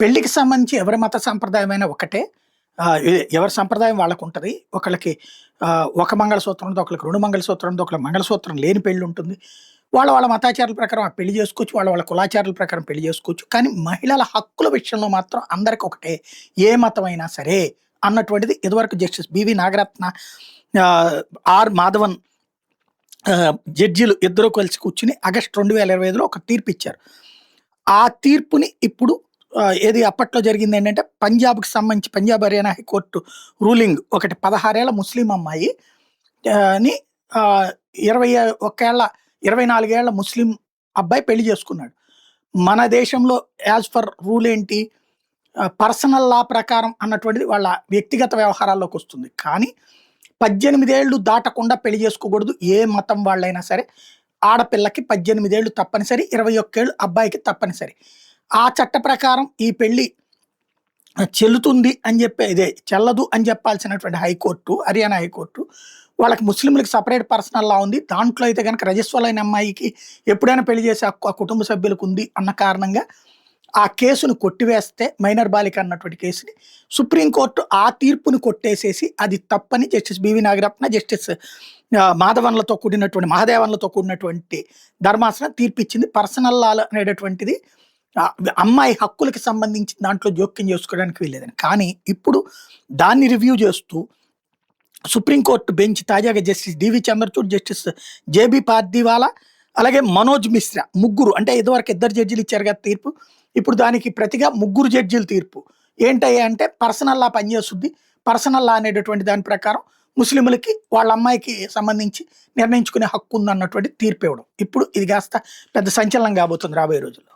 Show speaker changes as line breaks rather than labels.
పెళ్ళికి సంబంధించి ఎవరి మత సంప్రదాయమైనా ఒకటే. ఎవరి సంప్రదాయం వాళ్ళకుంటది. ఒకళ్ళకి ఒక మంగళసూత్రం ఉంటది. ఒకళ్ళకి 2 మంగళసూత్రం ఉంటది. ఒకళ్ళకి మంగళసూత్రం లేని పెళ్ళుంటుంది. వాళ్ళ మతాచారాల ప్రకారం ఆ పెళ్లి చేసుకోవచ్చు. వాళ్ళ కులాచారాల ప్రకారం పెళ్లి చేసుకోవచ్చు. కానీ మహిళల హక్కుల విషయంలో మాత్రం అందరికి ఒకటే. ఏ మతమైనా సరే అన్నటువంటిది ఇదివరకు జస్టిస్ బివి నాగరత్న, ఆహ్, ఆర్ మాధవన్ జడ్జిలు ఇద్దరు కలిసి కూర్చొని ఆగస్టు 2025లో ఒక తీర్పిచ్చారు. ఆ తీర్పుని ఇప్పుడు ఏది అప్పట్లో జరిగిందేంటంటే పంజాబ్‌కి సంబంధించి పంజాబ్, హర్యానా హైకోర్టు రూలింగ్ ఒకటి 16 ఏళ్ల ముస్లిం అమ్మాయి ని 21 ఏళ్ల 24 ఏళ్ల ముస్లిం అబ్బాయి పెళ్లి చేసుకున్నాడు. మన దేశంలో యాస్ పర్ రూల్ ఏంటి? పర్సనల్ లా ప్రకారం అన్నటువంటిది వాళ్ళ వ్యక్తిగత వ్యవహారాల్లోకొస్తుంది. కానీ 18 ఏళ్ళు దాటకుండా పెళ్లి చేసుకోకూడదు. ఏ మతం వాళ్ళైనా సరే. ఆడపిల్లకి 18 ఏళ్ళు తప్పనిసరి. 21 ఏళ్ళు అబ్బాయికి తప్పనిసరి. ఆ చట్ట ప్రకారం ఈ పెళ్లి చెల్లుతుంది అని చెప్పి చెల్లదు అని చెప్పాల్సినటువంటి హైకోర్టు, హర్యానా హైకోర్టు వాళ్ళకి ముస్లింలకి సెపరేట్ పర్సనల్ లా ఉంది. దాంట్లో అయితే గనక రజస్వలైన అమ్మాయికి ఎప్పుడైనా పెళ్లి చేసే హక్కు ఆ కుటుంబ సభ్యులకు ఉంది అన్న కారణంగా ఆ కేసును కొట్టివేస్తే మైనర్ బాలిక అన్నటువంటి కేసుని సుప్రీంకోర్టు ఆ తీర్పుని కొట్టేసేసి అది తప్పని జస్టిస్ బివి నాగరత్న, జస్టిస్ మహాదేవన్లతో కూడినటువంటి ధర్మాసనం తీర్పిచ్చింది. పర్సనల్ లా అనేటటువంటిది అమ్మాయి హక్కులకి సంబంధించి దాంట్లో జోక్యం చేసుకోవడానికి వీల్లేదని. కానీ ఇప్పుడు దాన్ని రివ్యూ చేస్తూ సుప్రీంకోర్టు బెంచ్ తాజాగా జస్టిస్ డివి చంద్రచూడ్, జస్టిస్ జేబీ పార్దీవాలా, అలాగే మనోజ్ మిశ్రా ముగ్గురు, అంటే ఇదివరకు 2 జడ్జిలు ఇచ్చారు కదా తీర్పు. ఇప్పుడు దానికి ప్రతిగా 3 జడ్జిల తీర్పు ఏంటయ్యా అంటే పర్సనల్ లా పనిచేస్తుంది. పర్సనల్ లా అనేటటువంటి దాని ప్రకారం ముస్లింలకి వాళ్ళ అమ్మాయికి సంబంధించి నిర్ణయించుకునే హక్కు ఉందన్నటువంటి తీర్పు ఇవ్వడం. ఇప్పుడు ఇది కాస్త పెద్ద సంచలనం కాబోతుంది రాబోయే రోజుల్లో.